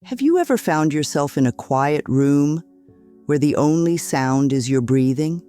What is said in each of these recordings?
Have you ever found yourself in a quiet room where the only sound is your breathing?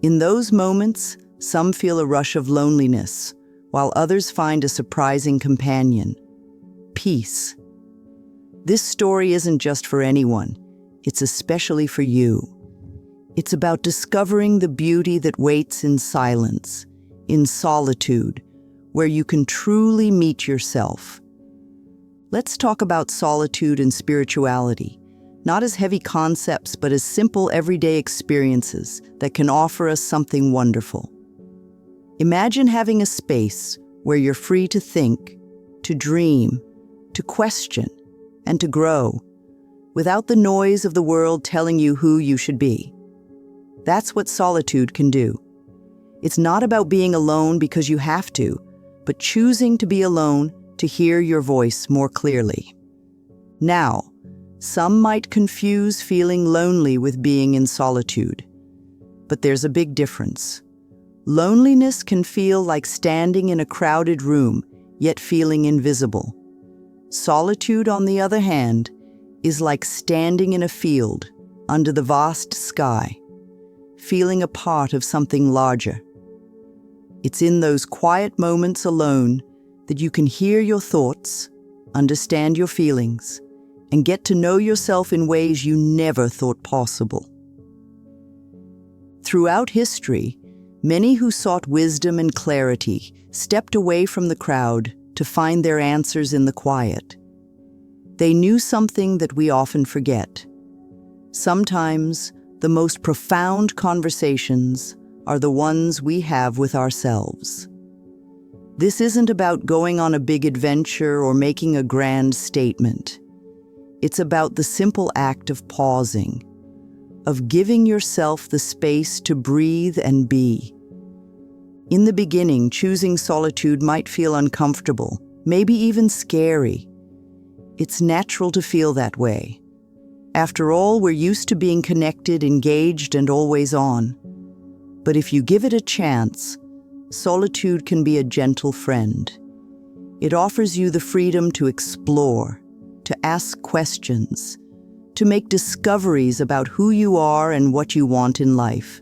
In those moments, some feel a rush of loneliness, while others find a surprising companion: peace. This story isn't just for anyone, it's especially for you. It's about discovering the beauty that waits in silence, in solitude, where you can truly meet yourself. Let's talk about solitude and spirituality, not as heavy concepts, but as simple everyday experiences that can offer us something wonderful. Imagine having a space where you're free to think, to dream, to question, and to grow, without the noise of the world telling you who you should be. That's what solitude can do. It's not about being alone because you have to, but choosing to be alone to hear your voice more clearly. Now, some might confuse feeling lonely with being in solitude, but there's a big difference. Loneliness can feel like standing in a crowded room, yet feeling invisible. Solitude, on the other hand, is like standing in a field under the vast sky, feeling a part of something larger. It's in those quiet moments alone that you can hear your thoughts, understand your feelings, and get to know yourself in ways you never thought possible. Throughout history, many who sought wisdom and clarity stepped away from the crowd to find their answers in the quiet. They knew something that we often forget. Sometimes, the most profound conversations are the ones we have with ourselves. This isn't about going on a big adventure or making a grand statement. It's about the simple act of pausing, of giving yourself the space to breathe and be. In the beginning, choosing solitude might feel uncomfortable, maybe even scary. It's natural to feel that way. After all, we're used to being connected, engaged, and always on. But if you give it a chance, solitude can be a gentle friend. It offers you the freedom to explore, to ask questions, to make discoveries about who you are and what you want in life.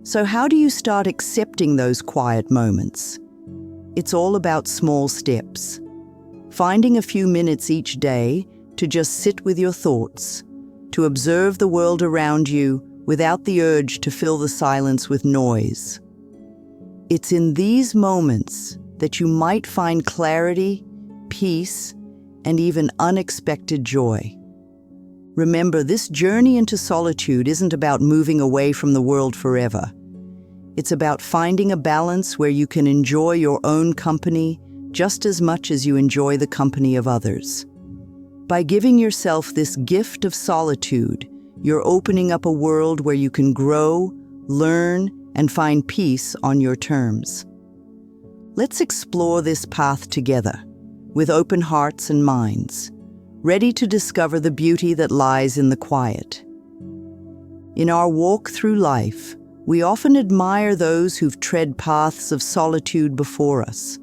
So how do you start accepting those quiet moments? It's all about small steps. Finding a few minutes each day to just sit with your thoughts, to observe the world around you without the urge to fill the silence with noise. It's in these moments that you might find clarity, peace, and even unexpected joy. Remember, this journey into solitude isn't about moving away from the world forever. It's about finding a balance where you can enjoy your own company just as much as you enjoy the company of others. By giving yourself this gift of solitude, you're opening up a world where you can grow, learn, and find peace on your terms. Let's explore this path together, with open hearts and minds, ready to discover the beauty that lies in the quiet. In our walk through life, we often admire those who've tread paths of solitude before us.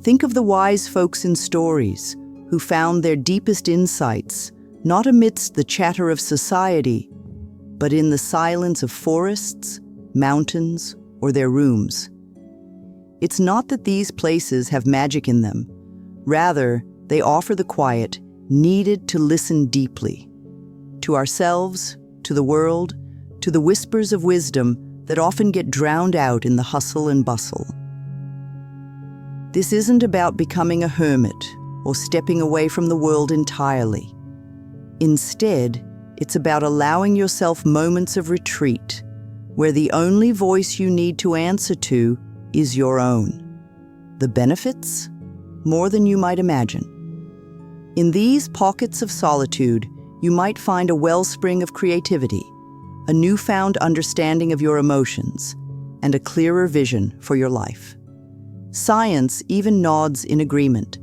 Think of the wise folks in stories who found their deepest insights not amidst the chatter of society, but in the silence of forests, mountains, or their rooms. It's not that these places have magic in them. Rather, they offer the quiet needed to listen deeply, to ourselves, to the world, to the whispers of wisdom that often get drowned out in the hustle and bustle. This isn't about becoming a hermit or stepping away from the world entirely. Instead, it's about allowing yourself moments of retreat, where the only voice you need to answer to is your own. The benefits? More than you might imagine. In these pockets of solitude, you might find a wellspring of creativity, a newfound understanding of your emotions, and a clearer vision for your life. Science even nods in agreement,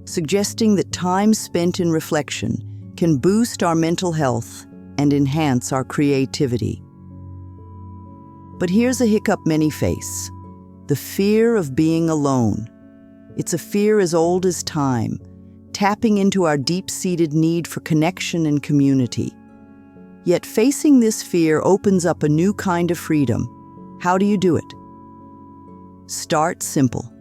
suggesting that time spent in reflection can boost our mental health and enhance our creativity. But here's a hiccup many face: the fear of being alone. It's a fear as old as time, tapping into our deep-seated need for connection and community. Yet facing this fear opens up a new kind of freedom. How do you do it? Start simple.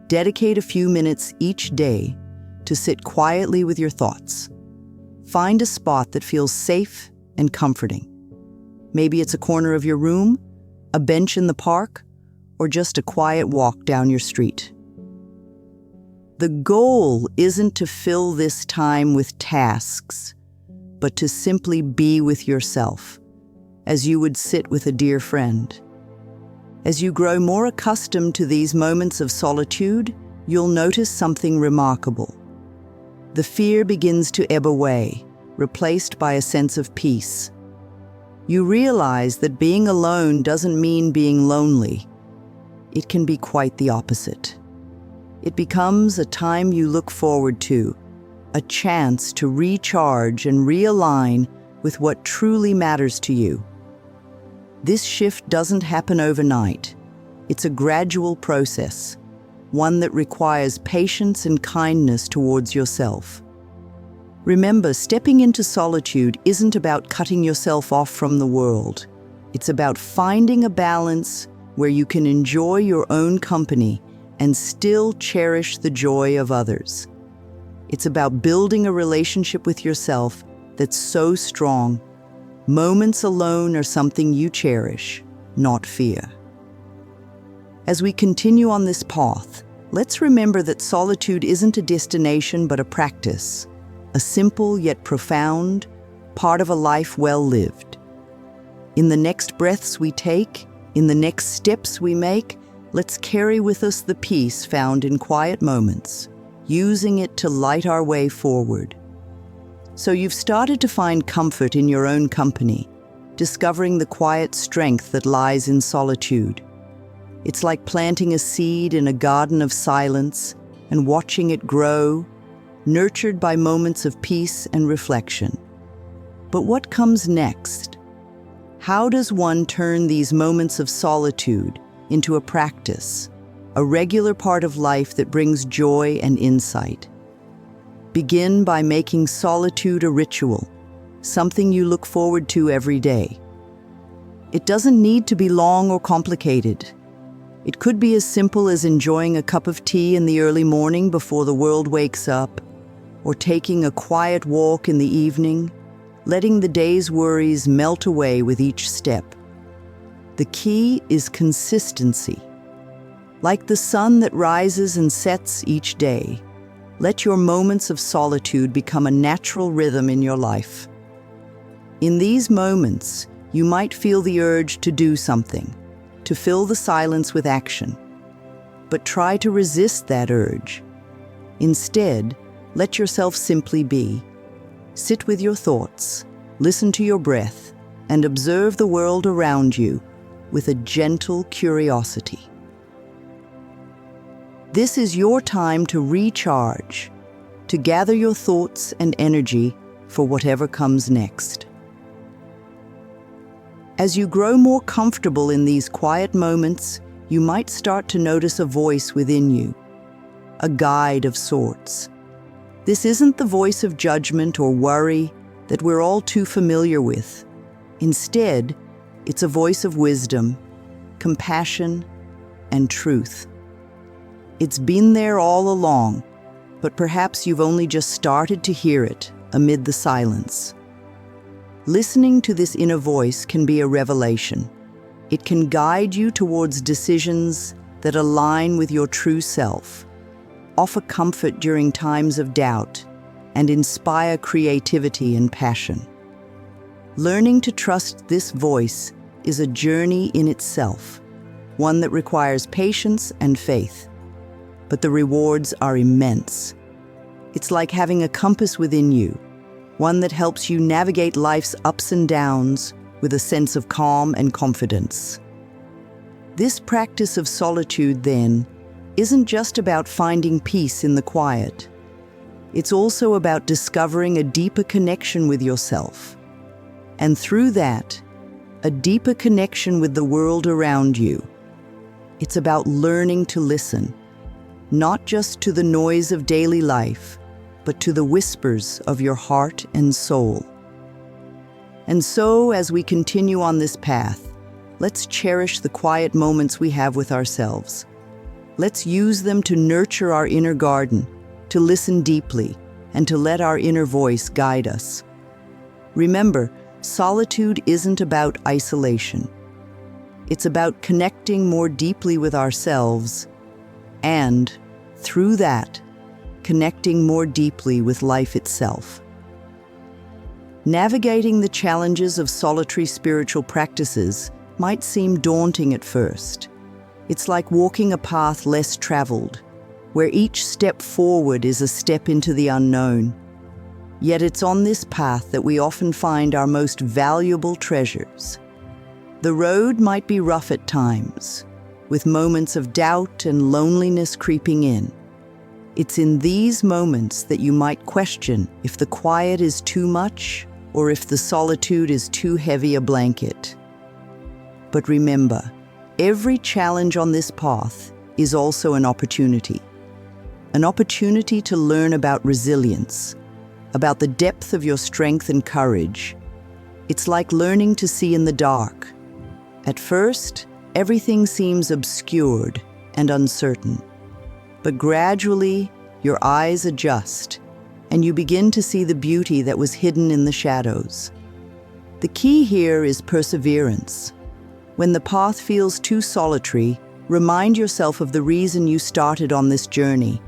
Dedicate a few minutes each day to sit quietly with your thoughts. Find a spot that feels safe and comforting. Maybe it's a corner of your room, a bench in the park, or just a quiet walk down your street. The goal isn't to fill this time with tasks, but to simply be with yourself, as you would sit with a dear friend. As you grow more accustomed to these moments of solitude, you'll notice something remarkable. The fear begins to ebb away, replaced by a sense of peace. You realize that being alone doesn't mean being lonely. It can be quite the opposite. It becomes a time you look forward to, a chance to recharge and realign with what truly matters to you. This shift doesn't happen overnight. It's a gradual process, one that requires patience and kindness towards yourself. Remember, stepping into solitude isn't about cutting yourself off from the world. It's about finding a balance where you can enjoy your own company and still cherish the joy of others. It's about building a relationship with yourself that's so strong. Moments alone are something you cherish, not fear. As we continue on this path, let's remember that solitude isn't a destination but a practice, a simple yet profound part of a life well lived. In the next breaths we take, in the next steps we make, let's carry with us the peace found in quiet moments, using it to light our way forward. So you've started to find comfort in your own company, discovering the quiet strength that lies in solitude. It's like planting a seed in a garden of silence and watching it grow, nurtured by moments of peace and reflection. But what comes next? How does one turn these moments of solitude into a practice, a regular part of life that brings joy and insight? Begin by making solitude a ritual, something you look forward to every day. It doesn't need to be long or complicated. It could be as simple as enjoying a cup of tea in the early morning before the world wakes up, or taking a quiet walk in the evening, letting the day's worries melt away with each step. The key is consistency. Like the sun that rises and sets each day, let your moments of solitude become a natural rhythm in your life. In these moments, you might feel the urge to do something, to fill the silence with action. But try to resist that urge. Instead, let yourself simply be. Sit with your thoughts, listen to your breath, and observe the world around you with a gentle curiosity. This is your time to recharge, to gather your thoughts and energy for whatever comes next. As you grow more comfortable in these quiet moments, you might start to notice a voice within you, a guide of sorts. This isn't the voice of judgment or worry that we're all too familiar with. Instead, it's a voice of wisdom, compassion, and truth. It's been there all along, but perhaps you've only just started to hear it amid the silence. Listening to this inner voice can be a revelation. It can guide you towards decisions that align with your true self, offer comfort during times of doubt, and inspire creativity and passion. Learning to trust this voice is a journey in itself, one that requires patience and faith. But the rewards are immense. It's like having a compass within you, one that helps you navigate life's ups and downs with a sense of calm and confidence. This practice of solitude, then, isn't just about finding peace in the quiet. It's also about discovering a deeper connection with yourself. And through that, a deeper connection with the world around you. It's about learning to listen, not just to the noise of daily life, but to the whispers of your heart and soul. And so, as we continue on this path, let's cherish the quiet moments we have with ourselves. Let's use them to nurture our inner garden, to listen deeply, and to let our inner voice guide us. Remember, solitude isn't about isolation. It's about connecting more deeply with ourselves and, through that, connecting more deeply with life itself. Navigating the challenges of solitary spiritual practices might seem daunting at first. It's like walking a path less traveled, where each step forward is a step into the unknown. Yet it's on this path that we often find our most valuable treasures. The road might be rough at times, with moments of doubt and loneliness creeping in. It's in these moments that you might question if the quiet is too much or if the solitude is too heavy a blanket. But remember, every challenge on this path is also an opportunity to learn about resilience, about the depth of your strength and courage. It's like learning to see in the dark. At first, everything seems obscured and uncertain, but gradually your eyes adjust and you begin to see the beauty that was hidden in the shadows. The key here is perseverance. When the path feels too solitary, remind yourself of the reason you started on this journey.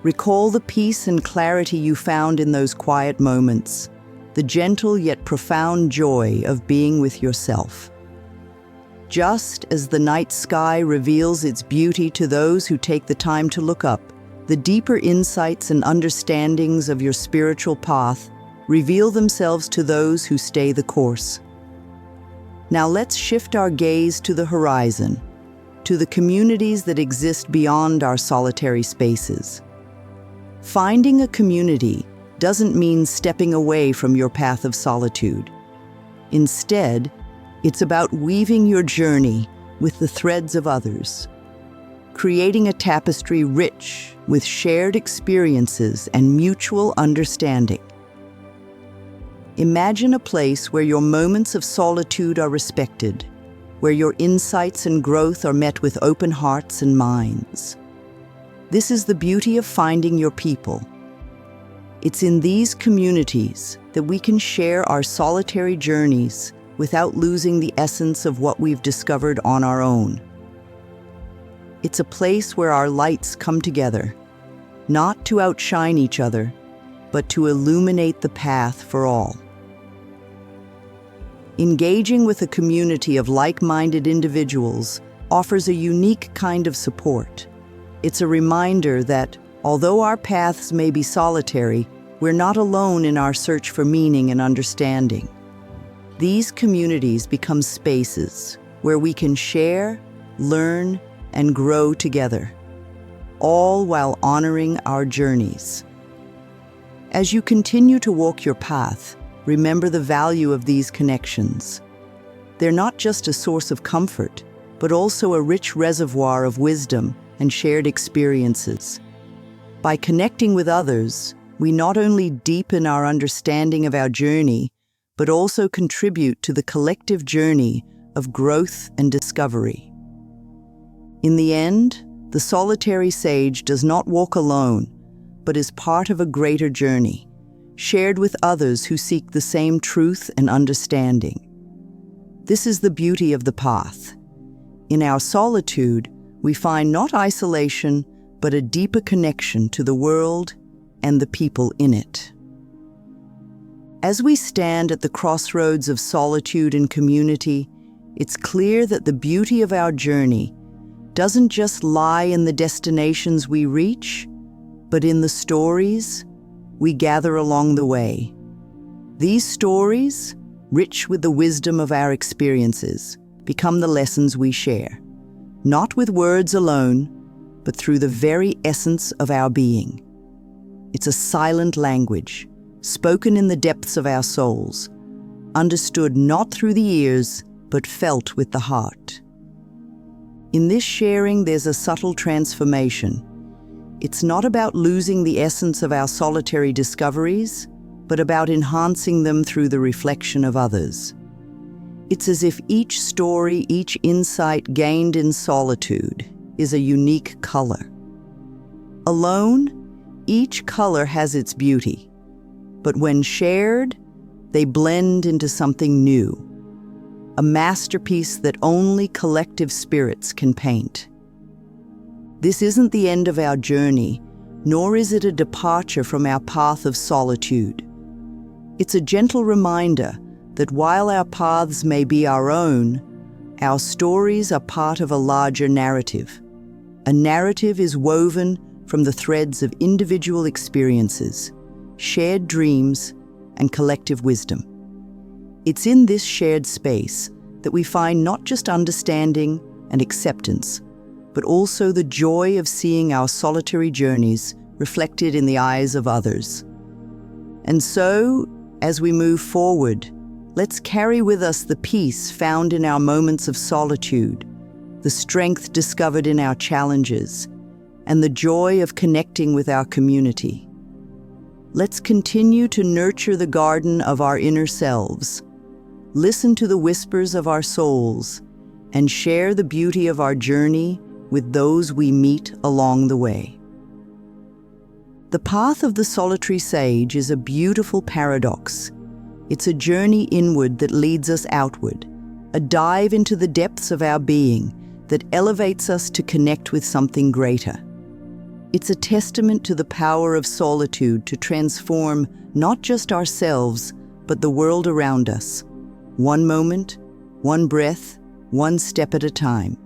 Recall the peace and clarity you found in those quiet moments, the gentle yet profound joy of being with yourself. Just as the night sky reveals its beauty to those who take the time to look up, the deeper insights and understandings of your spiritual path reveal themselves to those who stay the course. Now let's shift our gaze to the horizon, to the communities that exist beyond our solitary spaces. Finding a community doesn't mean stepping away from your path of solitude. Instead, it's about weaving your journey with the threads of others, creating a tapestry rich with shared experiences and mutual understanding. Imagine a place where your moments of solitude are respected, where your insights and growth are met with open hearts and minds. This is the beauty of finding your people. It's in these communities that we can share our solitary journeys without losing the essence of what we've discovered on our own. It's a place where our lights come together, not to outshine each other, but to illuminate the path for all. Engaging with a community of like-minded individuals offers a unique kind of support. It's a reminder that, although our paths may be solitary, we're not alone in our search for meaning and understanding. These communities become spaces where we can share, learn, and grow together, all while honoring our journeys. As you continue to walk your path, remember the value of these connections. They're not just a source of comfort, but also a rich reservoir of wisdom and shared experiences. By connecting with others, we not only deepen our understanding of our journey, but also contribute to the collective journey of growth and discovery. In the end, the solitary sage does not walk alone, but is part of a greater journey, shared with others who seek the same truth and understanding. This is the beauty of the path. In our solitude, we find not isolation, but a deeper connection to the world and the people in it. As we stand at the crossroads of solitude and community, it's clear that the beauty of our journey doesn't just lie in the destinations we reach, but in the stories we gather along the way. These stories, rich with the wisdom of our experiences, become the lessons we share, not with words alone, but through the very essence of our being. It's a silent language, spoken in the depths of our souls, understood not through the ears, but felt with the heart. In this sharing, there's a subtle transformation. It's not about losing the essence of our solitary discoveries, but about enhancing them through the reflection of others. It's as if each story, each insight gained in solitude is a unique color. Alone, each color has its beauty, but when shared, they blend into something new, a masterpiece that only collective spirits can paint. This isn't the end of our journey, nor is it a departure from our path of solitude. It's a gentle reminder that while our paths may be our own, our stories are part of a larger narrative. A narrative is woven from the threads of individual experiences, shared dreams, and collective wisdom. It's in this shared space that we find not just understanding and acceptance, but also the joy of seeing our solitary journeys reflected in the eyes of others. And so, as we move forward, let's carry with us the peace found in our moments of solitude, the strength discovered in our challenges, and the joy of connecting with our community. Let's continue to nurture the garden of our inner selves, listen to the whispers of our souls, and share the beauty of our journey with those we meet along the way. The path of the solitary sage is a beautiful paradox. It's a journey inward that leads us outward, a dive into the depths of our being that elevates us to connect with something greater. It's a testament to the power of solitude to transform not just ourselves, but the world around us, one moment, one breath, one step at a time.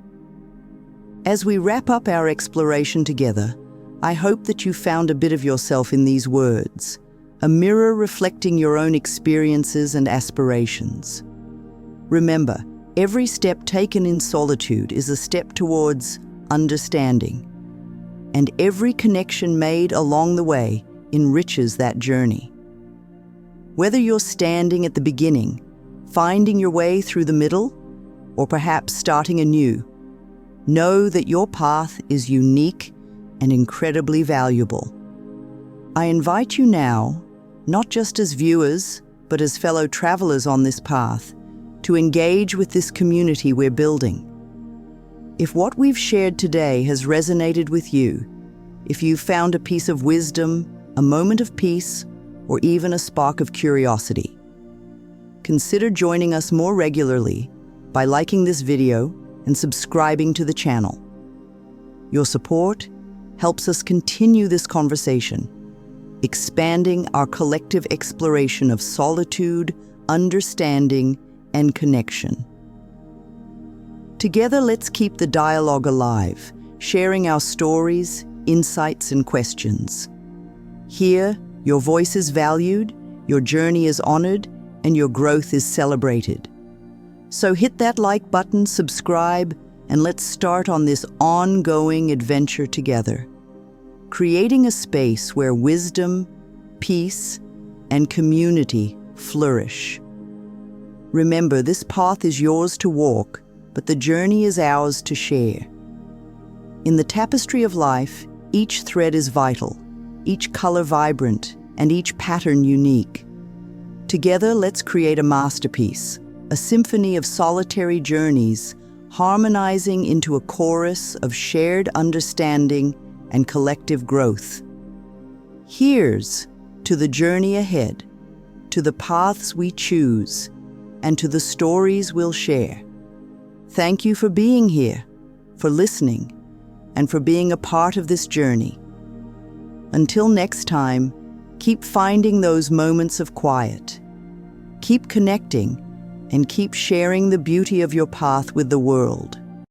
As we wrap up our exploration together, I hope that you found a bit of yourself in these words, a mirror reflecting your own experiences and aspirations. Remember, every step taken in solitude is a step towards understanding, and every connection made along the way enriches that journey. Whether you're standing at the beginning, finding your way through the middle, or perhaps starting anew, know that your path is unique and incredibly valuable. I invite you now, not just as viewers, but as fellow travelers on this path, to engage with this community we're building. If what we've shared today has resonated with you, if you've found a piece of wisdom, a moment of peace, or even a spark of curiosity, consider joining us more regularly by liking this video and subscribing to the channel. Your support helps us continue this conversation, expanding our collective exploration of solitude, understanding, and connection. Together, let's keep the dialogue alive, sharing our stories, insights, and questions. Here, your voice is valued, your journey is honored, and your growth is celebrated. So hit that like button, subscribe, and let's start on this ongoing adventure together, creating a space where wisdom, peace, and community flourish. Remember, this path is yours to walk, but the journey is ours to share. In the tapestry of life, each thread is vital, each color vibrant, and each pattern unique. Together, let's create a masterpiece, a symphony of solitary journeys, harmonizing into a chorus of shared understanding and collective growth. Here's to the journey ahead, to the paths we choose, and to the stories we'll share. Thank you for being here, for listening, and for being a part of this journey. Until next time, keep finding those moments of quiet. Keep connecting, and keep sharing the beauty of your path with the world.